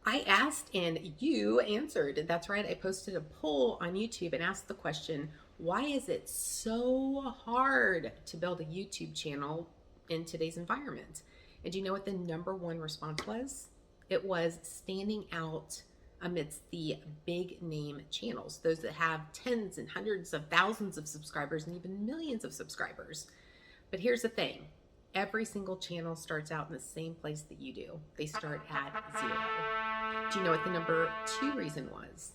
I asked and you answered. That's right. I posted a poll on YouTube and asked the question, why is it so hard to build a YouTube channel in today's environment? And do you know what the number one response was? It was standing out amidst the big name channels, those that have tens and hundreds of thousands of subscribers and even millions of subscribers. But here's the thing. Every single channel starts out in the same place that you do. They start at 0. Do you know what the number 2 reason was?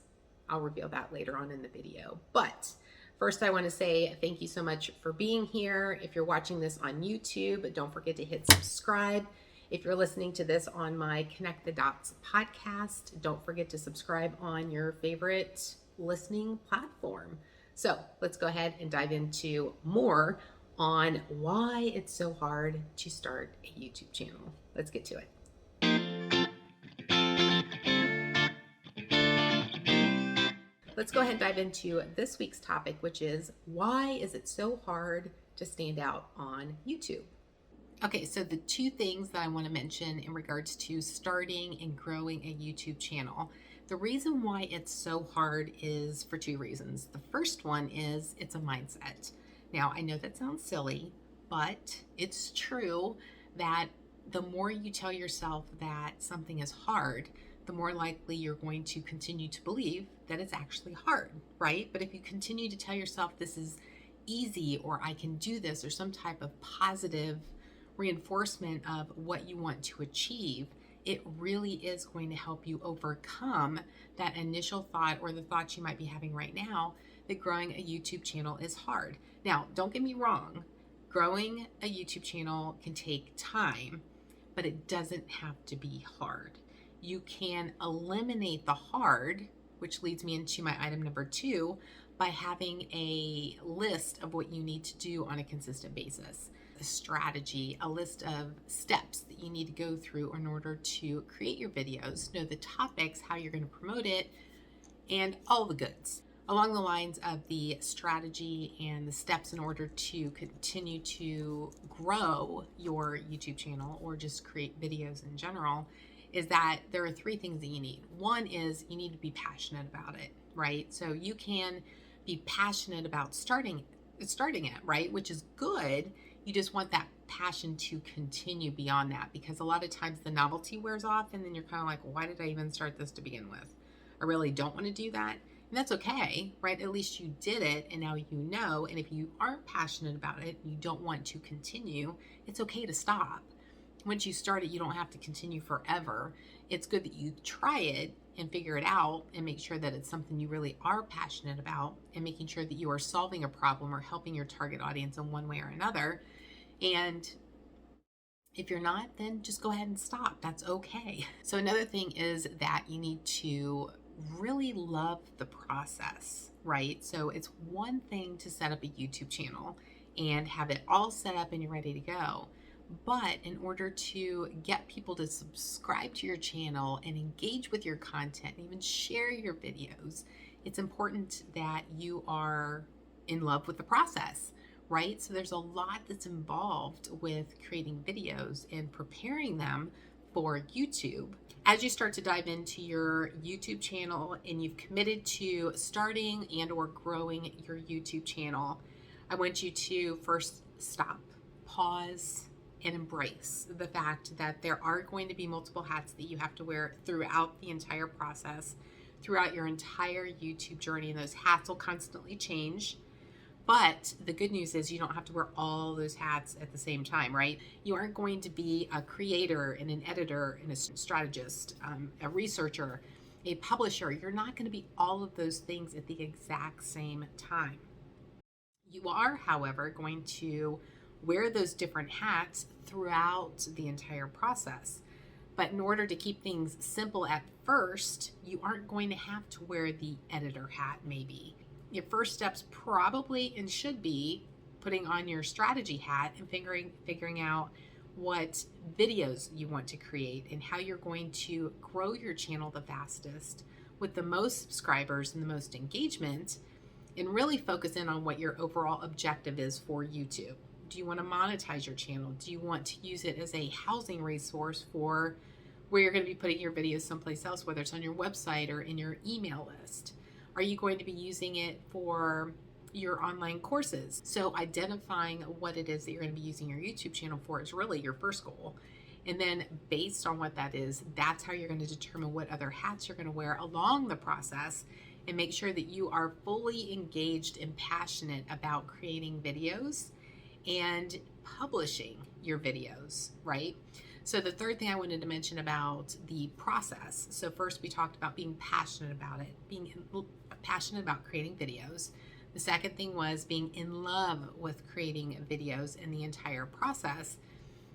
I'll reveal that later on in the video. But first I want to say thank you so much for being here. If you're watching this on YouTube, don't forget to hit subscribe. If you're listening to this on my Connect the Dots podcast, don't forget to subscribe on your favorite listening platform. So let's go ahead and dive into more on why it's so hard to start a YouTube channel. Let's get to it. Let's go ahead and dive into this week's topic, which is why is it so hard to stand out on YouTube? Okay, so the two things that I want to mention in regards to starting and growing a YouTube channel. The reason why it's so hard is for 2 reasons. The first one is it's a mindset. Now, I know that sounds silly, but it's true that the more you tell yourself that something is hard, the more likely you're going to continue to believe that it's actually hard, right? But if you continue to tell yourself this is easy or I can do this or some type of positive reinforcement of what you want to achieve, it really is going to help you overcome that initial thought or the thoughts you might be having right now that growing a YouTube channel is hard. Now, don't get me wrong, growing a YouTube channel can take time, but it doesn't have to be hard. You can eliminate the hard, which leads me into my item number 2, by having a list of what you need to do on a consistent basis. A strategy, a list of steps that you need to go through in order to create your videos, know the topics, how you're going to promote it, and all the goods. Along the lines of the strategy and the steps in order to continue to grow your YouTube channel or just create videos in general, is that there are 3 things that you need. One is you need to be passionate about it, right? So you can be passionate about starting it, right? Which is good. You just want that passion to continue beyond that, because a lot of times the novelty wears off and then you're kind of like, why did I even start this to begin with? I really don't want to do that. And that's okay, right? At least you did it and now you know. And if you aren't passionate about it, you don't want to continue, it's okay to stop. Once you start it, you don't have to continue forever. It's good that you try it and figure it out and make sure that it's something you really are passionate about and making sure that you are solving a problem or helping your target audience in one way or another. And if you're not, then just go ahead and stop. That's okay. So another thing is that you need to really love the process, right? So it's one thing to set up a YouTube channel and have it all set up and you're ready to go. But in order to get people to subscribe to your channel and engage with your content and even share your videos, it's important that you are in love with the process, right? So there's a lot that's involved with creating videos and preparing them for YouTube. As you start to dive into your YouTube channel and you've committed to starting and or growing your YouTube channel, I want you to first stop, pause, and embrace the fact that there are going to be multiple hats that you have to wear throughout the entire process, throughout your entire YouTube journey, and those hats will constantly change. But the good news is you don't have to wear all those hats at the same time, right? You aren't going to be a creator and an editor and a strategist, a researcher, a publisher. You're not going to be all of those things at the exact same time. You are, however, going to wear those different hats throughout the entire process. But in order to keep things simple at first, you aren't going to have to wear the editor hat maybe. Your first steps probably and should be putting on your strategy hat and figuring out what videos you want to create and how you're going to grow your channel the fastest with the most subscribers and the most engagement, and really focus in on what your overall objective is for YouTube. Do you want to monetize your channel? Do you want to use it as a housing resource for where you're going to be putting your videos someplace else, whether it's on your website or in your email list? Are you going to be using it for your online courses? So identifying what it is that you're going to be using your YouTube channel for is really your first goal. And then based on what that is, that's how you're going to determine what other hats you're going to wear along the process, and make sure that you are fully engaged and passionate about creating videos and publishing your videos, right? So the third thing I wanted to mention about the process. So first we talked about being passionate about it, being passionate about creating videos. The second thing was being in love with creating videos and the entire process.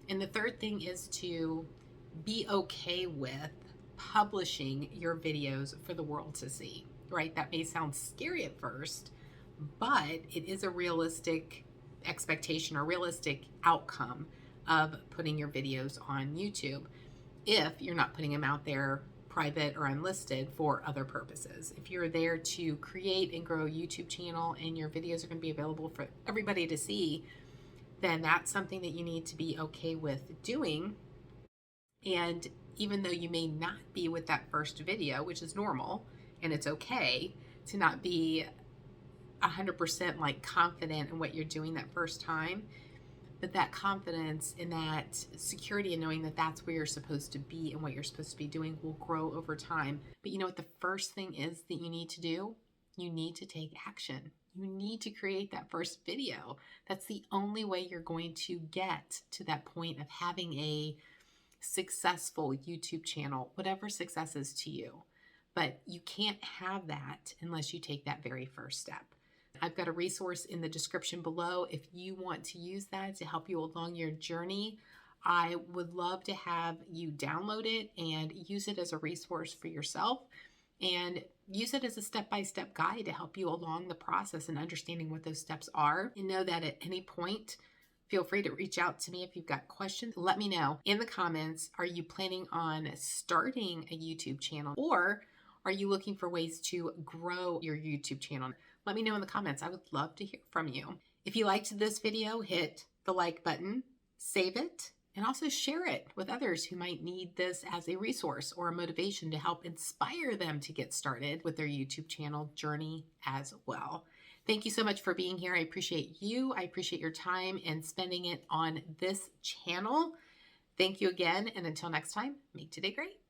And the third thing is to be okay with publishing your videos for the world to see, right? That may sound scary at first, but it is a realistic expectation or realistic outcome of putting your videos on YouTube if you're not putting them out there private or unlisted for other purposes. If you're there to create and grow a YouTube channel and your videos are going to be available for everybody to see, then that's something that you need to be okay with doing. And even though you may not be with that first video, which is normal, and it's okay to not be 100% like confident in what you're doing that first time, but that confidence and that security in knowing that that's where you're supposed to be and what you're supposed to be doing will grow over time. But you know what the first thing is that you need to do? You need to take action. You need to create that first video. That's the only way you're going to get to that point of having a successful YouTube channel, whatever success is to you. But you can't have that unless you take that very first step. I've got a resource in the description below if you want to use that to help you along your journey. I would love to have you download it and use it as a resource for yourself, and use it as a step-by-step guide to help you along the process and understanding what those steps are. And know that at any point, feel free to reach out to me if you've got questions. Let me know in the comments, are you planning on starting a YouTube channel, or are you looking for ways to grow your YouTube channel? Let me know in the comments. I would love to hear from you. If you liked this video, hit the like button, save it, and also share it with others who might need this as a resource or a motivation to help inspire them to get started with their YouTube channel journey as well. Thank you so much for being here. I appreciate you. I appreciate your time and spending it on this channel. Thank you again. And until next time, make today great.